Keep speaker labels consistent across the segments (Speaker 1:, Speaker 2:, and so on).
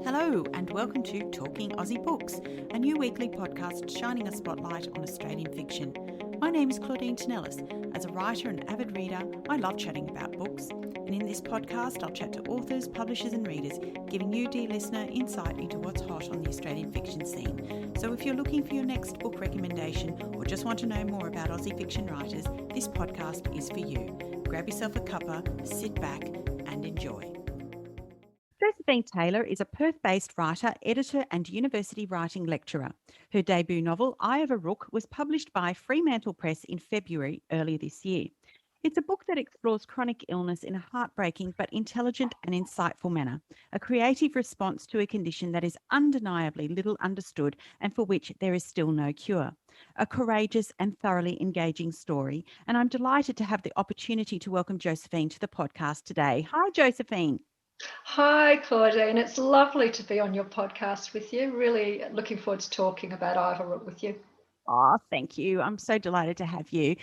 Speaker 1: Hello and welcome to Talking Aussie Books, a new weekly podcast shining a spotlight on Australian fiction. My name is Claudine Tonellis. As a writer and avid reader, I love chatting about books. And in this podcast, I'll chat to authors, publishers and readers, giving you, dear listener, insight into what's hot on the Australian fiction scene. So if you're looking for your next book recommendation or just want to know more about Aussie fiction writers, this podcast is for you. Grab yourself a cuppa, sit back and enjoy. Josephine Taylor is a Perth-based writer, editor and university writing lecturer. Her debut novel, Eye of a Rook, was published by Fremantle Press in February earlier this year. It's a book that explores chronic illness in a heartbreaking but intelligent and insightful manner, a creative response to a condition that is undeniably little understood and for which there is still no cure. A courageous and thoroughly engaging story, and I'm delighted to have the opportunity to welcome Josephine to the podcast today. Hi, Josephine.
Speaker 2: Hi, Claudine. It's lovely to be on your podcast with you. Really looking forward to talking about Eye of a Rook with you.
Speaker 1: Oh, thank you. I'm so delighted to have you.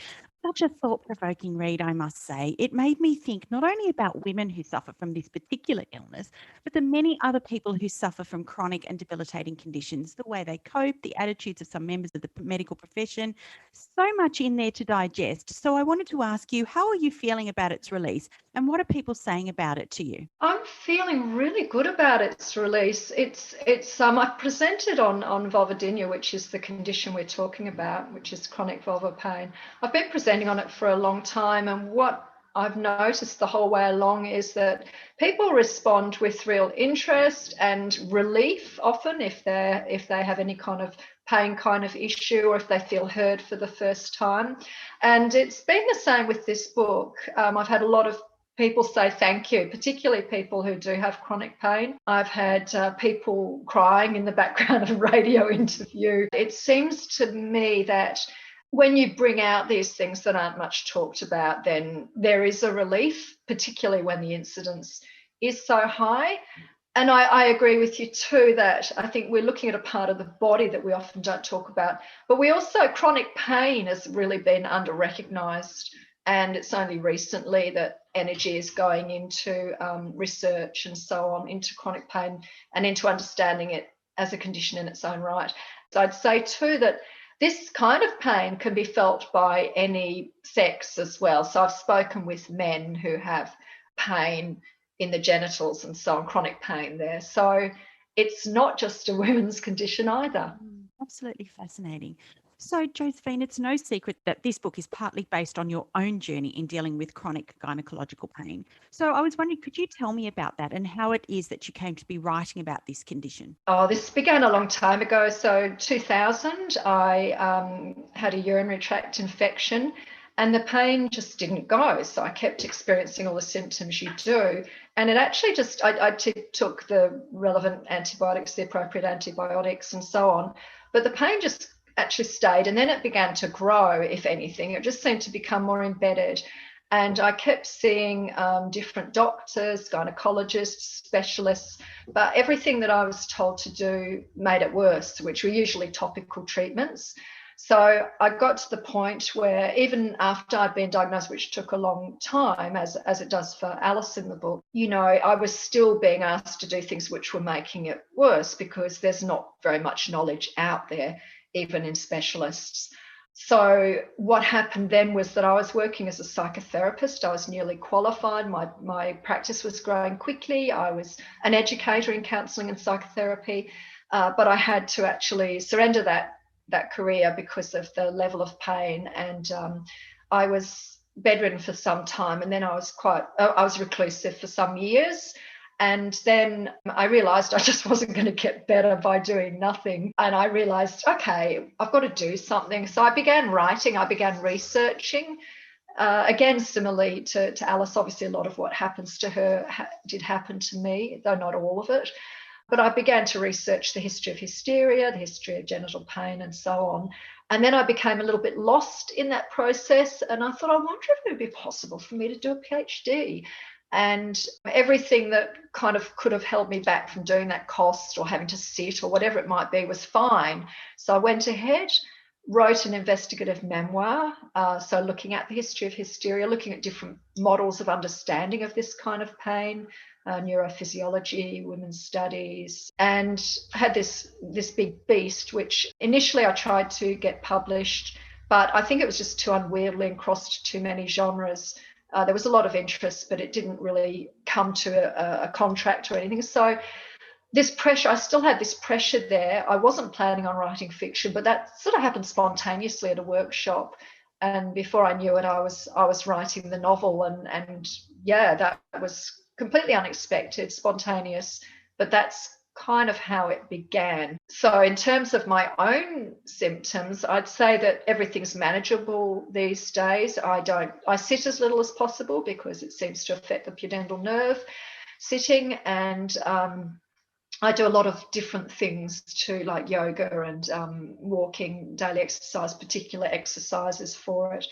Speaker 1: Such a thought-provoking read, I must say. It made me think not only about women who suffer from this particular illness, but the many other people who suffer from chronic and debilitating conditions, the way they cope, the attitudes of some members of the medical profession. So much in there to digest. So I wanted to ask you, how are you feeling about its release and what are people saying about it to you?
Speaker 2: I'm feeling really good about its release. I presented on vulvodynia, which is the condition we're talking about, which is chronic vulvar pain. I've been presenting on it for a long time, and what I've noticed the whole way along is that people respond with real interest and relief often if they have any kind of pain kind of issue or if they feel heard for the first time. And it's been the same with this book. I've had a lot of people say thank you, particularly people who do have chronic pain. I've had people crying in the background of a radio interview. It seems to me that when you bring out these things that aren't much talked about, then there is a relief, particularly when the incidence is so high. And I agree with you too that I think we're looking at a part of the body that we often don't talk about. But we also, chronic pain has really been under-recognised. And it's only recently that energy is going into research and so on, into chronic pain and into understanding it as a condition in its own right. So I'd say too that this kind of pain can be felt by any sex as well. So I've spoken with men who have pain in the genitals and so on, chronic pain there. So it's not just a women's condition either.
Speaker 1: Absolutely fascinating. So, Josephine, it's no secret that this book is partly based on your own journey in dealing with chronic gynecological pain. So I was wondering, could you tell me about that and how it is that you came to be writing about this condition?
Speaker 2: Oh, this began a long time ago. So 2000, I had a urinary tract infection and the pain just didn't go. So I kept experiencing all the symptoms you do. And it actually just, I took the relevant antibiotics, the appropriate antibiotics and so on. But the pain just actually stayed, and then it began to grow, if anything. It just seemed to become more embedded. And I kept seeing different doctors, gynecologists, specialists, but everything that I was told to do made it worse, which were usually topical treatments. So I got to the point where even after I'd been diagnosed, which took a long time, as it does for Alice in the book, I was still being asked to do things which were making it worse because there's not very much knowledge out there, even in specialists. So what happened then was that I was working as a psychotherapist. I was newly qualified. My practice was growing quickly. I was an educator in counselling and psychotherapy, but I had to actually surrender that career because of the level of pain. And I was bedridden for some time, and then I was reclusive for some years. And then I realised I just wasn't going to get better by doing nothing. And I realised, okay, I've got to do something. So I began writing, I began researching. Again, similarly to Alice, obviously a lot of what happens to her did happen to me, though not all of it. But I began to research the history of hysteria, the history of genital pain and so on. And then I became a little bit lost in that process. And I thought, I wonder if it would be possible for me to do a PhD. And everything that kind of could have held me back from doing that, cost or having to sit or whatever it might be, was fine. So I went ahead, wrote an investigative memoir, so looking at the history of hysteria, looking at different models of understanding of this kind of pain, neurophysiology, women's studies, and had this big beast, which initially I tried to get published, but I think it was just too unwieldy and crossed too many genres. There was a lot of interest, but it didn't really come to a contract or anything. So this pressure, I still had this pressure there. I wasn't planning on writing fiction, but that sort of happened spontaneously at a workshop. And before I knew it, I was writing the novel, and yeah, that was completely unexpected, spontaneous, but that's kind of how it began. So in terms of my own symptoms, I'd say that everything's manageable these days. I sit as little as possible because it seems to affect the pudendal nerve sitting, and I do a lot of different things too, like yoga and walking, daily exercise, particular exercises for it.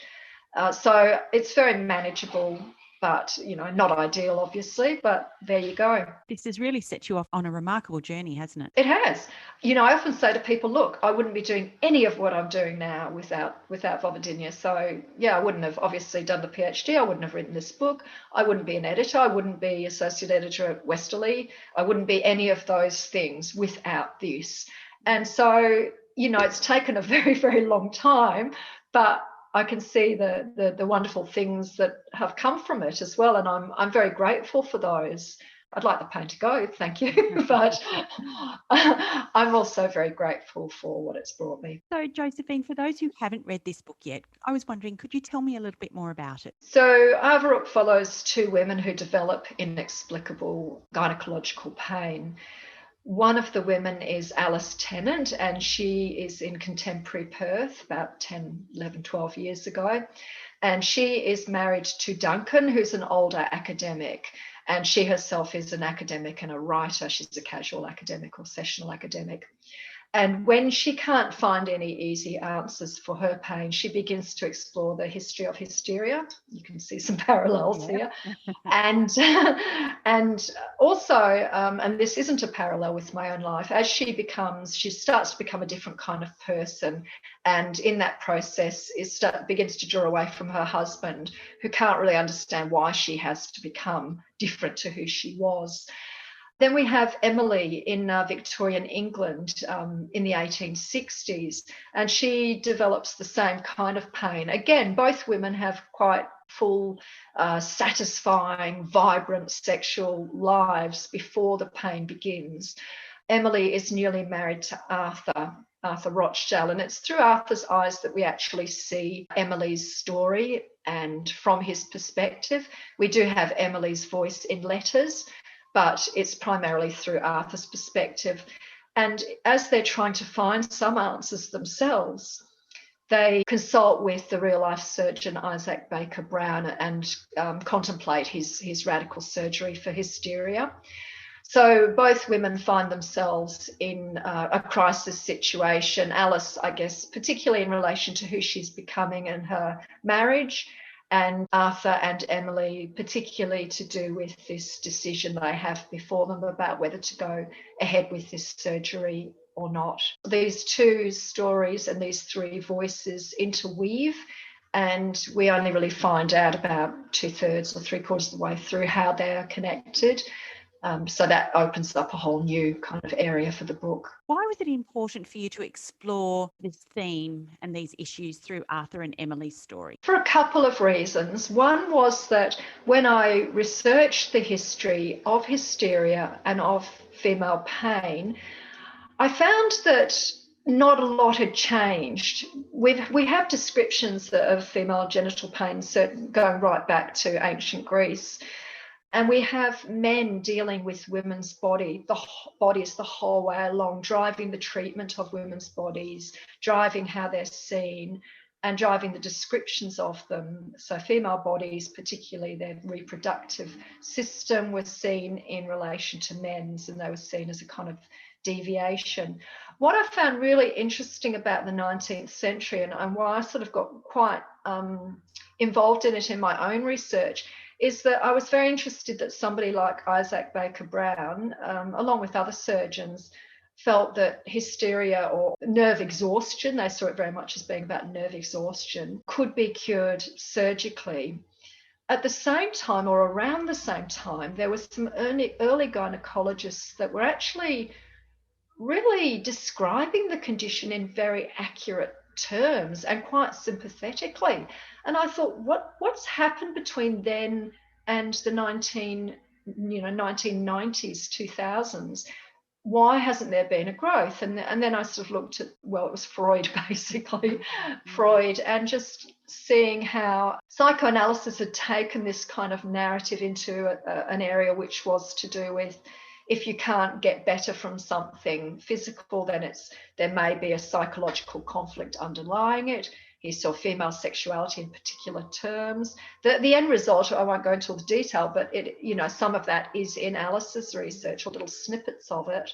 Speaker 2: So it's very manageable, but, not ideal, obviously, but there you go.
Speaker 1: This has really set you off on a remarkable journey, hasn't it?
Speaker 2: It has. I often say to people, look, I wouldn't be doing any of what I'm doing now without vulvodynia. So, yeah, I wouldn't have obviously done the PhD. I wouldn't have written this book. I wouldn't be an editor. I wouldn't be associate editor at Westerly. I wouldn't be any of those things without this. And so, it's taken a very, very long time, but I can see the wonderful things that have come from it as well, and I'm very grateful for those. I'd like the pain to go, thank you, but I'm also very grateful for what it's brought me.
Speaker 1: So, Josephine, for those who haven't read this book yet, I was wondering, could you tell me a little bit more about it?
Speaker 2: So, Rook follows two women who develop inexplicable gynecological pain. One of the women is Alice Tennant, and she is in contemporary Perth about 10, 11, 12 years ago. And she is married to Duncan, who's an older academic. And she herself is an academic and a writer. She's a casual academic or sessional academic. And when she can't find any easy answers for her pain, she begins to explore the history of hysteria. You can see some parallels here. And also, and this isn't a parallel with my own life, as she starts to become a different kind of person. And in that process, begins to draw away from her husband, who can't really understand why she has to become different to who she was. Then we have Emily in Victorian England in the 1860s, and she develops the same kind of pain. Again, both women have quite full, satisfying, vibrant sexual lives before the pain begins. Emily is newly married to Arthur Rochdale, and it's through Arthur's eyes that we actually see Emily's story, and from his perspective. We do have Emily's voice in letters, but it's primarily through Arthur's perspective. And as they're trying to find some answers themselves, they consult with the real-life surgeon Isaac Baker Brown and contemplate his radical surgery for hysteria. So both women find themselves in a crisis situation. Alice, I guess, particularly in relation to who she's becoming and her marriage, and Arthur and Emily, particularly to do with this decision they have before them about whether to go ahead with this surgery or not. These two stories and these three voices interweave, and we only really find out about 2/3 or 3/4 of the way through how they are connected. So that opens up a whole new kind of area for the book.
Speaker 1: Why was it important for you to explore this theme and these issues through Arthur and Emily's story?
Speaker 2: For a couple of reasons. One was that when I researched the history of hysteria and of female pain, I found that not a lot had changed. We have descriptions of female genital pain going right back to ancient Greece. And we have men dealing with women's bodies the whole way along, driving the treatment of women's bodies, driving how they're seen, and driving the descriptions of them. So female bodies, particularly their reproductive system, was seen in relation to men's, and they were seen as a kind of deviation. What I found really interesting about the 19th century, and why I sort of got quite involved in it in my own research, is that I was very interested that somebody like Isaac Baker Brown, along with other surgeons, felt that hysteria or nerve exhaustion, they saw it very much as being about nerve exhaustion, could be cured surgically. at the same time, or around the same time, there was some early gynecologists that were actually really describing the condition in very accurate terms and quite sympathetically. And I thought, what's happened between then and the 1990s, 2000s? Why hasn't there been a growth? And then I sort of looked at, well, it was Freud, basically, Freud, and just seeing how psychoanalysis had taken this kind of narrative into an area which was to do with, if you can't get better from something physical, then there may be a psychological conflict underlying it. He saw female sexuality in particular terms. The end result, I won't go into all the detail, but some of that is in Alice's research, or little snippets of it.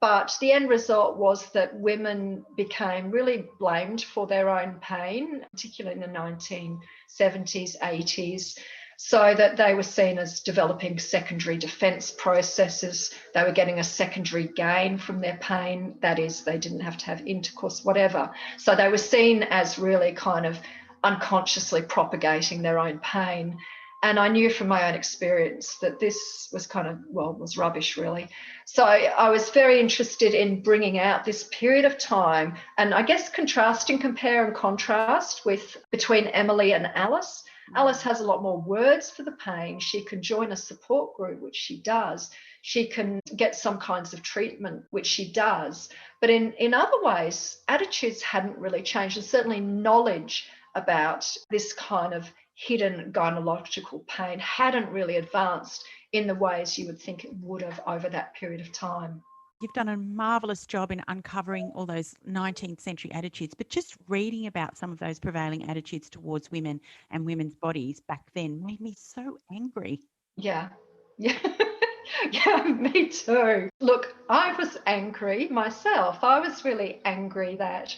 Speaker 2: But the end result was that women became really blamed for their own pain, particularly in the 1970s, 80s, so that they were seen as developing secondary defense processes. They were getting a secondary gain from their pain. That is, they didn't have to have intercourse, whatever. So they were seen as really kind of unconsciously propagating their own pain. And I knew from my own experience that this was was rubbish, really. So I was very interested in bringing out this period of time, and I guess compare and contrast between Emily and Alice. Alice has a lot more words for the pain. She can join a support group, which she does. She can get some kinds of treatment, which she does. But in other ways, attitudes hadn't really changed, and certainly knowledge about this kind of hidden gynecological pain hadn't really advanced in the ways you would think it would have over that period of time.
Speaker 1: You've done a marvellous job in uncovering all those 19th century attitudes, but just reading about some of those prevailing attitudes towards women and women's bodies back then made me so angry.
Speaker 2: Yeah. Yeah, me too. Look, I was angry myself. I was really angry that,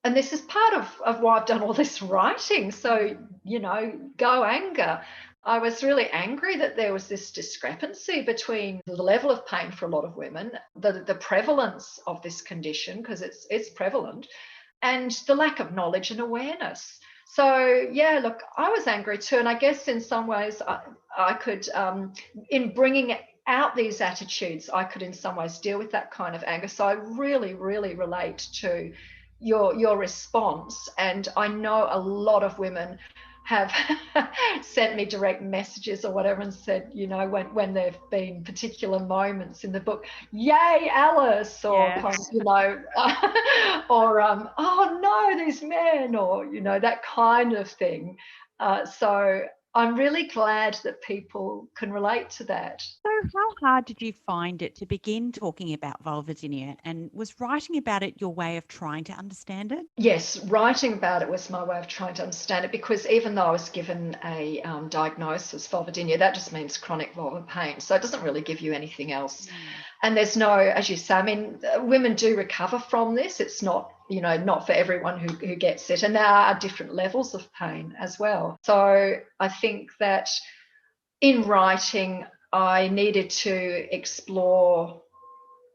Speaker 2: and this is part of why I've done all this writing. So, go anger. I was really angry that there was this discrepancy between the level of pain for a lot of women, the prevalence of this condition, because it's prevalent, and the lack of knowledge and awareness. So, yeah, look, I was angry too. And I guess in some ways I could, in bringing out these attitudes, I could in some ways deal with that kind of anger. So I really, really relate to your response. And I know a lot of women have sent me direct messages or whatever and said, when there have been particular moments in the book, yay, Alice, or
Speaker 1: Yes.
Speaker 2: or oh no, these men, or that kind of thing. So I'm really glad that people can relate to that.
Speaker 1: So how hard did you find it to begin talking about vulvodynia, and was writing about it your way of trying to understand it?
Speaker 2: Yes, writing about it was my way of trying to understand it, because even though I was given a diagnosis, vulvodynia, that just means chronic vulvar pain. So it doesn't really give you anything else. And there's no, as you say, women do recover from this. It's not, not for everyone who gets it. And there are different levels of pain as well. So I think that in writing, I needed to explore,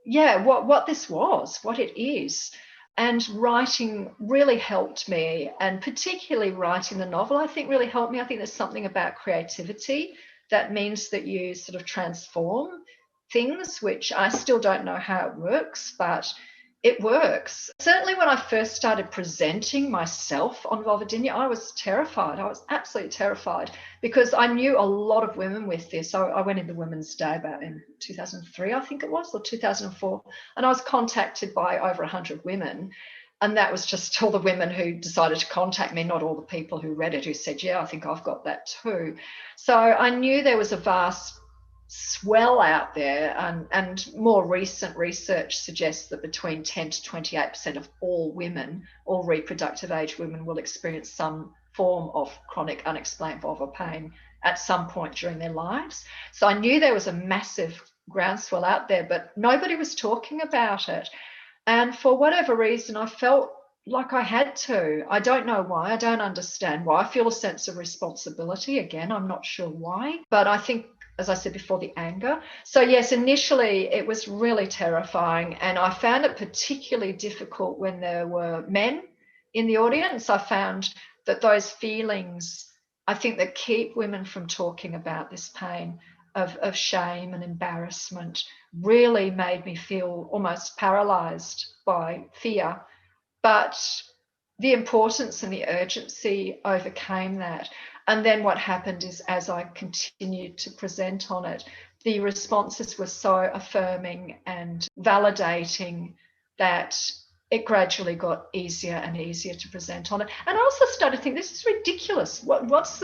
Speaker 2: what this was, what it is. And writing really helped me, and particularly writing the novel, I think really helped me. I think there's something about creativity that means that you sort of transform things, which I still don't know how it works, but it works. Certainly when I first started presenting myself on vulvodynia, I was terrified. I was absolutely terrified, because I knew a lot of women with this. I went in the Women's Day about in 2003, I think it was, or 2004, and I was contacted by over 100 women. And that was just all the women who decided to contact me, not all the people who read it who said, yeah, I think I've got that too. So I knew there was a vast swell out there, and more recent research suggests that between 10 to 28% of all women, all reproductive age women, will experience some form of chronic unexplained vulvar pain at some point during their lives. So I knew there was a massive groundswell out there, but nobody was talking about it. And for whatever reason, I felt like I had to. I don't know why. I don't understand why. I feel a sense of responsibility. Again, I'm not sure why, but I think, as I said before, the anger. So yes, initially it was really terrifying, and I found it particularly difficult when there were men in the audience. I found that those feelings I think that keep women from talking about this pain of shame and embarrassment really made me feel almost paralyzed by fear. But the importance and the urgency overcame that. And then what happened is, as I continued to present on it, the responses were so affirming and validating that it gradually got easier and easier to present on it. And I also started to think, this is ridiculous. What's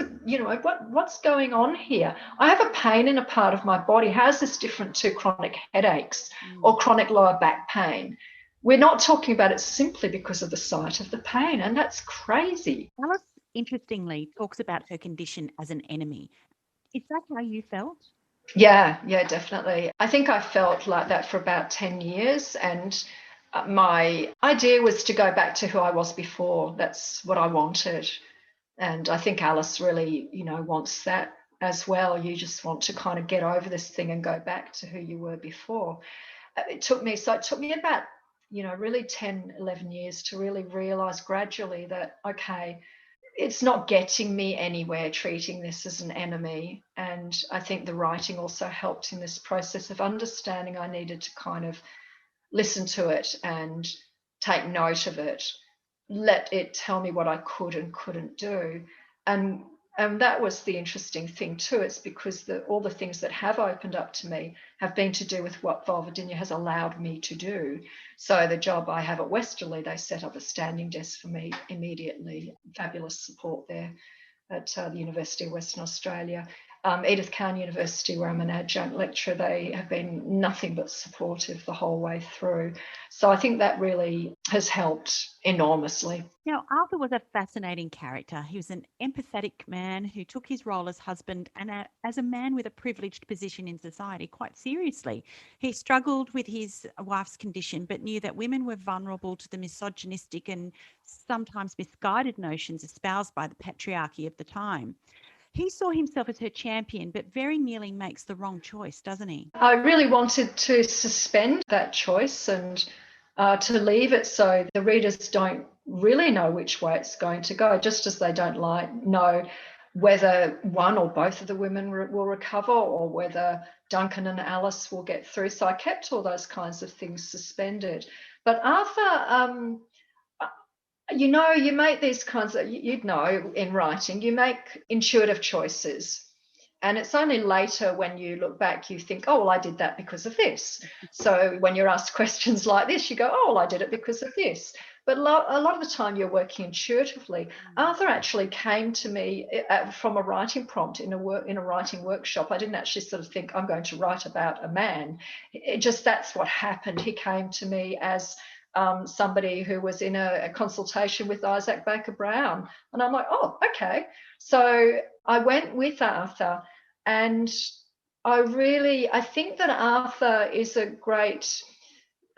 Speaker 2: going on here? I have a pain in a part of my body. How is this different to chronic headaches or chronic lower back pain? We're not talking about it simply because of the site of the pain, and that's crazy.
Speaker 1: Alice, interestingly, talks about her condition as an enemy. Is that how you felt?
Speaker 2: Yeah, definitely. I think I felt like that for about 10 years, and my idea was to go back to who I was before. That's what I wanted. And I think Alice really, wants that as well. You just want to kind of get over this thing and go back to who you were before. It took me about, really 10, 11 years to really realize gradually that, okay, it's not getting me anywhere treating this as an enemy. And I think the writing also helped in this process of understanding I needed to kind of listen to it and take note of it, let it tell me what I could and couldn't do. And that was the interesting thing too. It's because all the things that have opened up to me have been to do with what Vulvodynia has allowed me to do. So the job I have at Westerly, they set up a standing desk for me immediately. Fabulous support there at the University of Western Australia. Edith Cowan University, where I'm an adjunct lecturer, they have been nothing but supportive the whole way through. So I think that really has helped enormously.
Speaker 1: Now, Arthur was a fascinating character. He was an empathetic man who took his role as husband and as a man with a privileged position in society quite seriously. He struggled with his wife's condition, but knew that women were vulnerable to the misogynistic and sometimes misguided notions espoused by the patriarchy of the time. He saw himself as her champion, but very nearly makes the wrong choice, doesn't he?
Speaker 2: I really wanted to suspend that choice and to leave it so the readers don't really know which way it's going to go, just as they don't know whether one or both of the women will recover or whether Duncan and Alice will get through. So I kept all those kinds of things suspended. But Arthur, you make these kinds of, in writing, you make intuitive choices. And it's only later when you look back, you think, oh, well, I did that because of this. So when you're asked questions like this, you go, oh, well, I did it because of this. But a lot of the time you're working intuitively. Arthur actually came to me from a writing prompt in a writing workshop. I didn't actually sort of think I'm going to write about a man. That's what happened. He came to me as somebody who was in a consultation with Isaac Baker Brown. And I'm like, oh, okay. So I went with Arthur, and I think that Arthur is a great,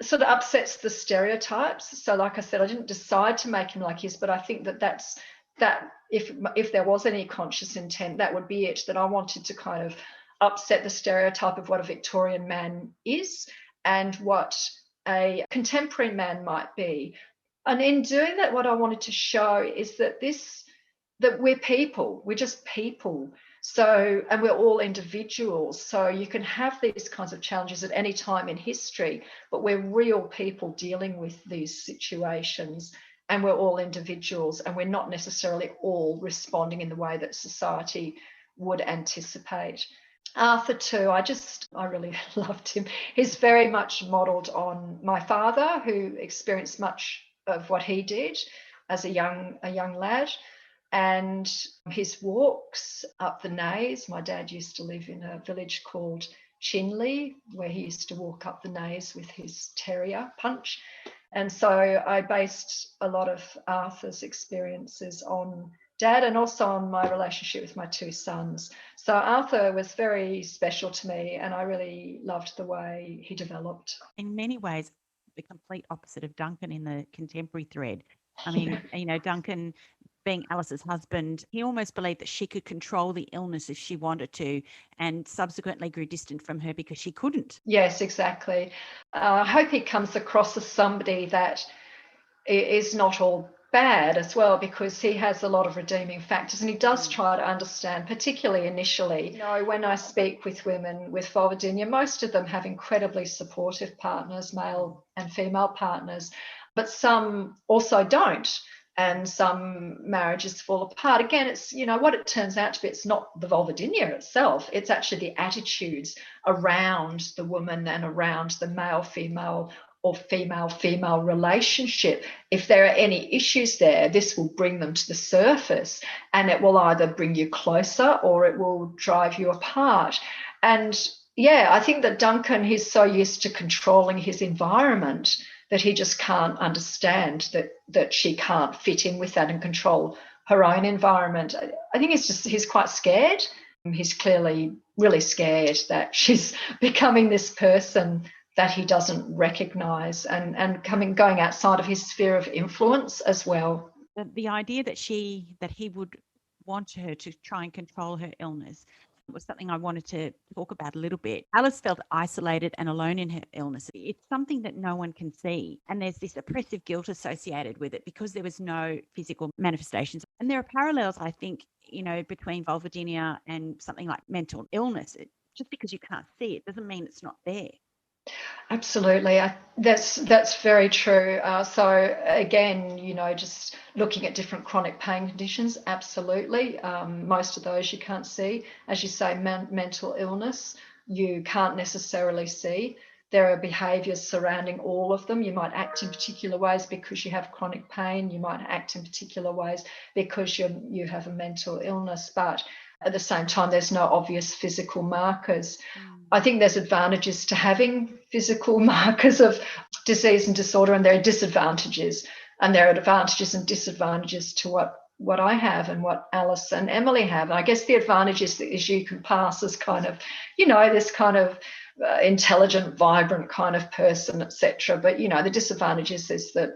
Speaker 2: sort of upsets the stereotypes. So like I said, I didn't decide to make him like his, but I think that if there was any conscious intent, that would be it, that I wanted to kind of upset the stereotype of what a Victorian man is and what a contemporary man might be. And in doing that, what I wanted to show is that we're people, we're just people. So, and we're all individuals. So you can have these kinds of challenges at any time in history, but we're real people dealing with these situations, and we're all individuals, and we're not necessarily all responding in the way that society would anticipate. Arthur too, I really loved him. He's very much modelled on my father, who experienced much of what he did as a young lad, and his walks up the Naze. My dad used to live in a village called Chinley, where he used to walk up the Naze with his terrier Punch. And so I based a lot of Arthur's experiences on Dad and also on my relationship with my two sons. So Arthur was very special to me, and I really loved the way he developed.
Speaker 1: In many ways, the complete opposite of Duncan in the contemporary thread. I mean, Duncan, being Alice's husband, he almost believed that she could control the illness if she wanted to, and subsequently grew distant from her because she couldn't.
Speaker 2: Yes, exactly. I hope he comes across as somebody that is not all bad as well, because he has a lot of redeeming factors, and he does try to understand, particularly initially. When I speak with women with vulvodynia, most of them have incredibly supportive partners, male and female partners, but some also don't. And some marriages fall apart. Again, it's, what it turns out to be, it's not the vulvodynia itself, it's actually the attitudes around the woman and around the male-female or female-female relationship. If there are any issues there, this will bring them to the surface, and it will either bring you closer or it will drive you apart. And I think that Duncan, he's so used to controlling his environment that he just can't understand that she can't fit in with that and control her own environment. I think he's quite scared. He's clearly really scared that she's becoming this person that he doesn't recognise, and going outside of his sphere of influence as well.
Speaker 1: The idea that he would want her to try and control her illness was something I wanted to talk about a little bit. Alice felt isolated and alone in her illness. It's something that no one can see, and there's this oppressive guilt associated with it because there was no physical manifestations. And there are parallels, I think, between vulvodynia and something like mental illness. Just because you can't see it doesn't mean it's not there.
Speaker 2: Absolutely. That's very true. So again, just looking at different chronic pain conditions, absolutely. Most of those you can't see. As you say, mental illness, you can't necessarily see. There are behaviours surrounding all of them. You might act in particular ways because you have chronic pain. You might act in particular ways because you have a mental illness. But at the same time, there's no obvious physical markers. I think there's advantages to having physical markers of disease and disorder, and there are disadvantages. And there are advantages and disadvantages to what I have and what Alice and Emily have. And I guess the advantage is you can pass as kind of, this kind of intelligent, vibrant kind of person, etc. But, the disadvantages is that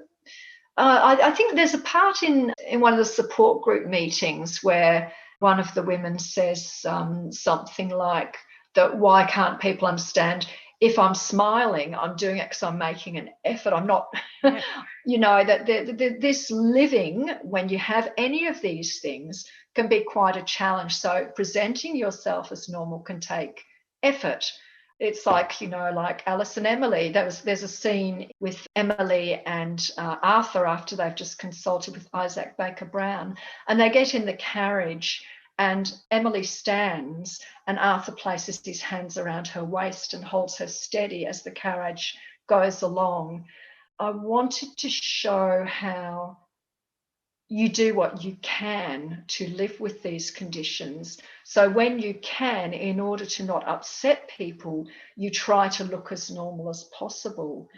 Speaker 2: I think there's a part in one of the support group meetings where one of the women says something like that, why can't people understand if I'm smiling, I'm doing it because I'm making an effort. I'm not, that this living, when you have any of these things, can be quite a challenge. So presenting yourself as normal can take effort. It's like, like Alice and Emily. There's a scene with Emily and Arthur after they've just consulted with Isaac Baker Brown, and they get in the carriage and Emily stands and Arthur places his hands around her waist and holds her steady as the carriage goes along. I wanted to show how you do what you can to live with these conditions. So when you can, in order to not upset people, you try to look as normal as possible.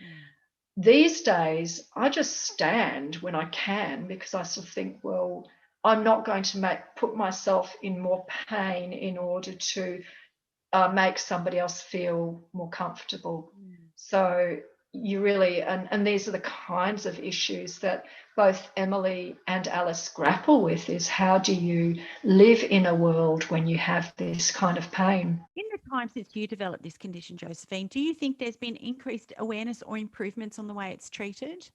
Speaker 2: These days, I just stand when I can, because I sort of think, well, I'm not going to put myself in more pain in order to make somebody else feel more comfortable. So you really, and these are the kinds of issues that both Emily and Alice grapple with, is how do you live in a world when you have this kind of pain?
Speaker 1: In the time since you developed this condition, Josephine, do you think there's been increased awareness or improvements on the way it's treated?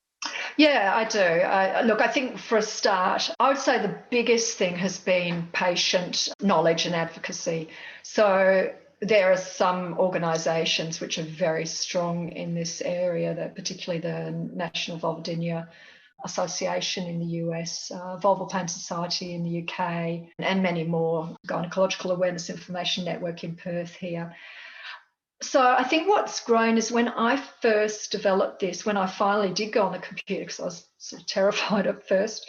Speaker 2: Yeah, I do. Look, I think for a start, I would say the biggest thing has been patient knowledge and advocacy. So there are some organisations which are very strong in this area, that particularly the National Vulvodynia Association in the US, Vulval Pain Society in the UK, and many more, Gynecological Awareness Information Network in Perth here. So I think what's grown is when I first developed this, when I finally did go on the computer, because I was sort of terrified at first,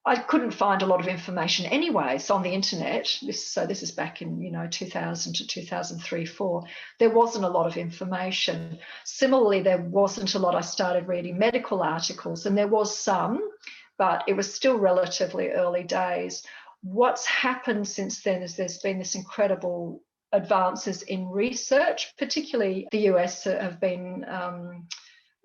Speaker 2: I couldn't find a lot of information anyway. So on the internet, this is back in 2000 to 2003, 4, there wasn't a lot of information. Similarly, there wasn't a lot. I started reading medical articles, and there was some, but it was still relatively early days. What's happened since then is there's been this incredible advances in research, particularly the US have been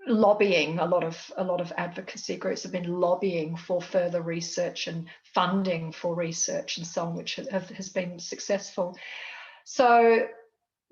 Speaker 2: lobbying, a lot of advocacy groups have been lobbying for further research and funding for research and so on, which has been successful. So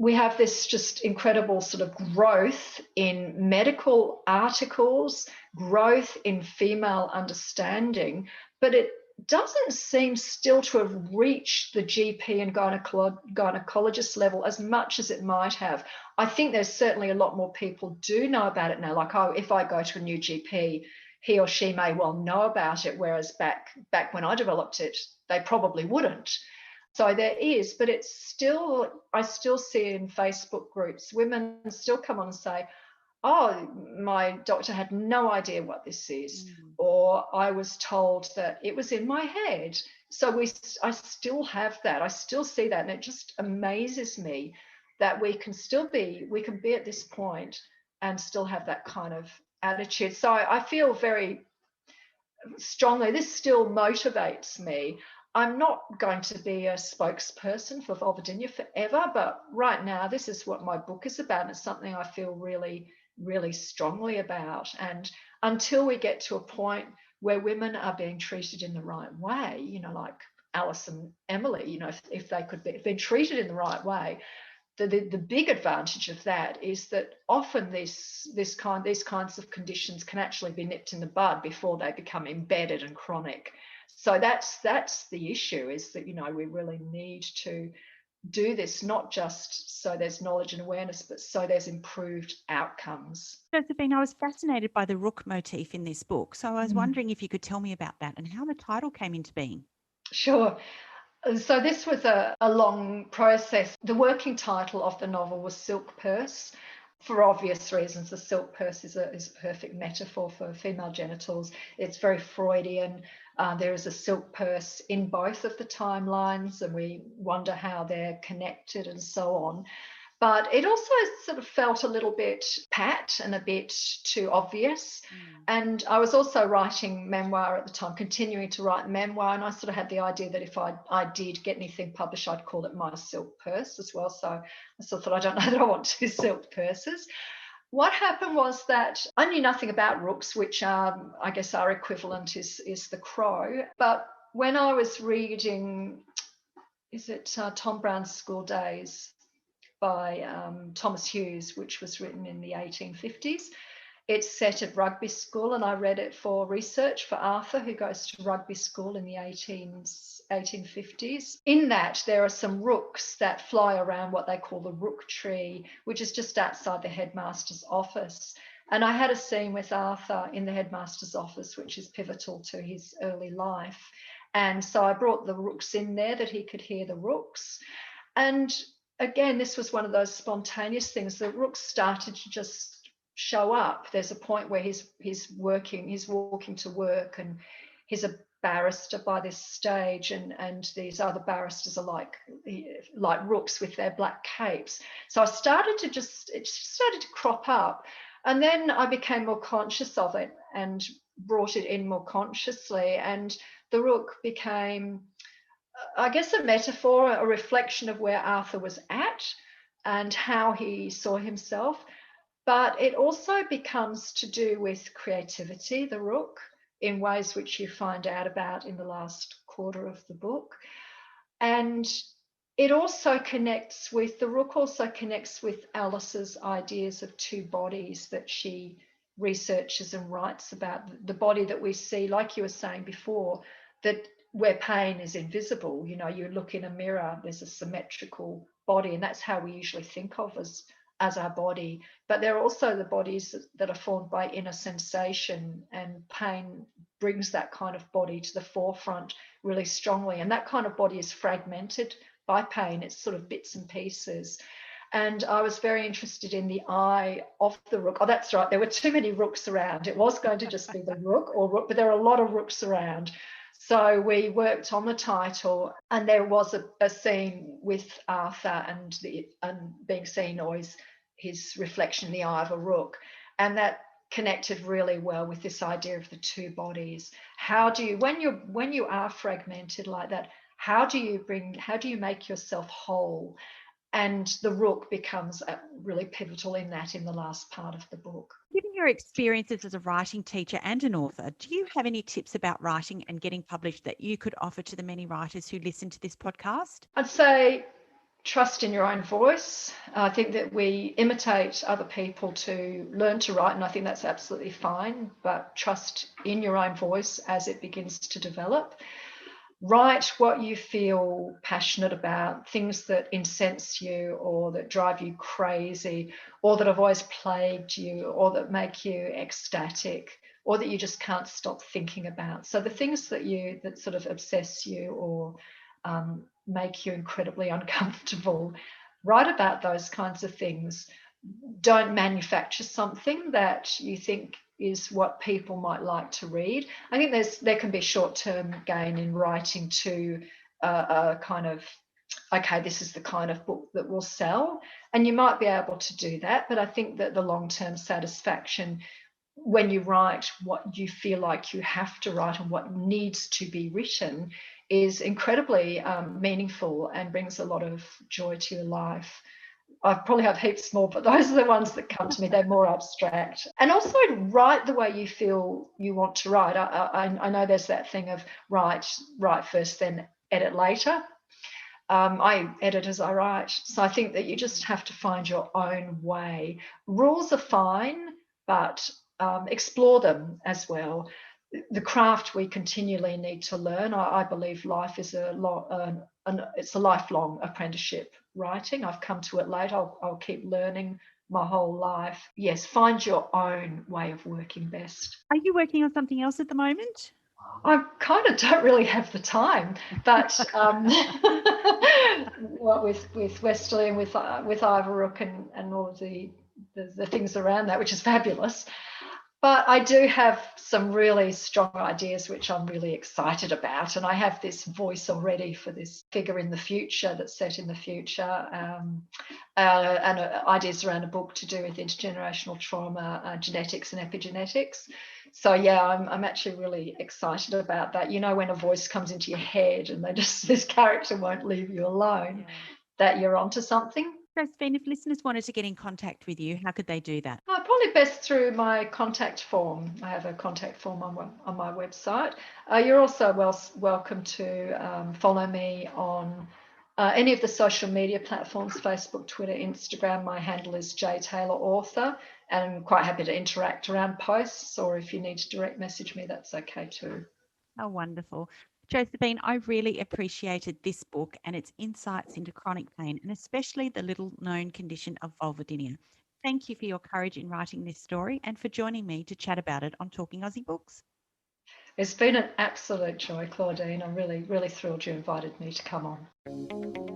Speaker 2: we have this just incredible sort of growth in medical articles, growth in female understanding, but it doesn't seem still to have reached the GP and gynecologist level as much as it might have. I think there's certainly a lot more people do know about it now. Like, oh, if I go to a new GP, he or she may well know about it, whereas back when I developed it, they probably wouldn't. So there is, but it's still, I still see in Facebook groups, women still come on and say, oh, my doctor had no idea what this is, or I was told that it was in my head. So I still have that. I still see that. And it just amazes me that we can be at this point and still have that kind of attitude. So I feel very strongly, this still motivates me. I'm not going to be a spokesperson for Vulvodynia forever, but right now, this is what my book is about. And it's something I feel really, really strongly about. And until we get to a point where women are being treated in the right way, you know, like Alice and Emily, you know, if they could be been treated in the right way, the big advantage of that is that often these kinds of conditions can actually be nipped in the bud before they become embedded and chronic. So that's the issue, is that, you know, we really need to do this, not just so there's knowledge and awareness, but so there's improved outcomes.
Speaker 1: Josephine, I was fascinated by the Rook motif in this book. So I was wondering if you could tell me about that and how the title came into being.
Speaker 2: Sure. So this was a long process. The working title of the novel was Silk Purse. For obvious reasons, the silk purse is a perfect metaphor for female genitals. It's very Freudian. There is a silk purse in both of the timelines, and we wonder how they're connected and so on. But it also sort of felt a little bit pat and a bit too obvious. And I was also writing memoir at the time, continuing to write memoir, and I sort of had the idea that if I did get anything published, I'd call it My Silk Purse as well. So I sort of thought, I don't know that I want two silk purses. What happened was that I knew nothing about rooks, which I guess our equivalent is the crow. But when I was reading, is it Tom Brown's School Days by Thomas Hughes, which was written in the 1850s. It's set at rugby school, and I read it for research for Arthur, who goes to rugby school in the 1850s. In that, there are some rooks that fly around what they call the rook tree, which is just outside the headmaster's office. And I had a scene with Arthur in the headmaster's office, which is pivotal to his early life. And so I brought the rooks in there that he could hear the rooks. And again, this was one of those spontaneous things. The rooks started to just show up. There's a point where he's walking to work, and he's a barrister by this stage, and these other barristers are like rooks with their black capes. So it started to crop up. And then I became more conscious of it and brought it in more consciously. And the rook became, I guess, a metaphor, a reflection of where Arthur was at and how he saw himself. But it also becomes to do with creativity, the rook, in ways which you find out about in the last quarter of the book. And it also the rook also connects with Alice's ideas of two bodies that she researches and writes about. The body that we see, like you were saying before, that where pain is invisible. You know, you look in a mirror, there's a symmetrical body, and that's how we usually think of as our body. But there are also the bodies that are formed by inner sensation, and pain brings that kind of body to the forefront really strongly. And that kind of body is fragmented by pain. It's sort of bits and pieces. And I was very interested in the eye of the rook. Oh, that's right. There were too many rooks around. It was going to just be the rook, but there are a lot of rooks around. So we worked on the title, and there was a scene with Arthur and being seen always his reflection in the eye of a rook, and that connected really well with this idea of the two bodies. How do you, when you are fragmented like that, how do you make yourself whole? And the rook becomes really pivotal in that in the last part of the book.
Speaker 1: Given your experiences as a writing teacher and an author, do you have any tips about writing and getting published that you could offer to the many writers who listen to this podcast?
Speaker 2: I'd say trust in your own voice. I think that we imitate other people to learn to write, and I think that's absolutely fine, but trust in your own voice as it begins to develop. Write what you feel passionate about, things that incense you or that drive you crazy or that have always plagued you or that make you ecstatic or that you just can't stop thinking about. So the things that sort of obsess you or make you incredibly uncomfortable, write about those kinds of things. Don't manufacture something that you think is what people might like to read. I think there can be short-term gain in writing to a kind of, okay, this is the kind of book that will sell, and you might be able to do that, but I think that the long-term satisfaction when you write what you feel like you have to write and what needs to be written is incredibly meaningful and brings a lot of joy to your life. I probably have heaps more, but those are the ones that come to me. They're more abstract. And also write the way you feel you want to write. I know there's that thing of write first, then edit later. I edit as I write. So I think that you just have to find your own way. Rules are fine, but explore them as well. The craft we continually need to learn. I believe life is it's a lifelong apprenticeship. Writing, I've come to it late. I'll keep learning my whole life. Yes, find your own way of working best.
Speaker 1: Are you working on something else at the moment?
Speaker 2: I kind of don't really have the time, but with Westerly and with Rook and all of the things around that, which is fabulous. But I do have some really strong ideas which I'm really excited about, and I have this voice already for this figure in the future that's set in the future, and ideas around a book to do with intergenerational trauma, genetics and epigenetics. So yeah, I'm actually really excited about that. You know, when a voice comes into your head and this character won't leave you alone, that you're onto something.
Speaker 1: Josephine, if listeners wanted to get in contact with you, how could they do that?
Speaker 2: Probably best through my contact form. I have a contact form on my website. You're also welcome to follow me on any of the social media platforms, Facebook, Twitter, Instagram. My handle is jtaylorauthor, and I'm quite happy to interact around posts, or if you need to direct message me, that's okay too.
Speaker 1: Oh, wonderful. Josephine, I really appreciated this book and its insights into chronic pain, and especially the little-known condition of vulvodynia. Thank you for your courage in writing this story and for joining me to chat about it on Talking Aussie Books.
Speaker 2: It's been an absolute joy, Claudine. I'm really, really thrilled you invited me to come on.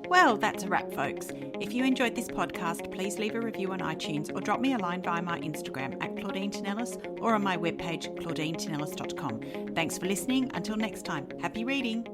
Speaker 1: Well, that's a wrap, folks. If you enjoyed this podcast, please leave a review on iTunes or drop me a line via my Instagram at Claudine Tinellis or on my webpage claudineteinellis.com. Thanks for listening. Until next time, happy reading.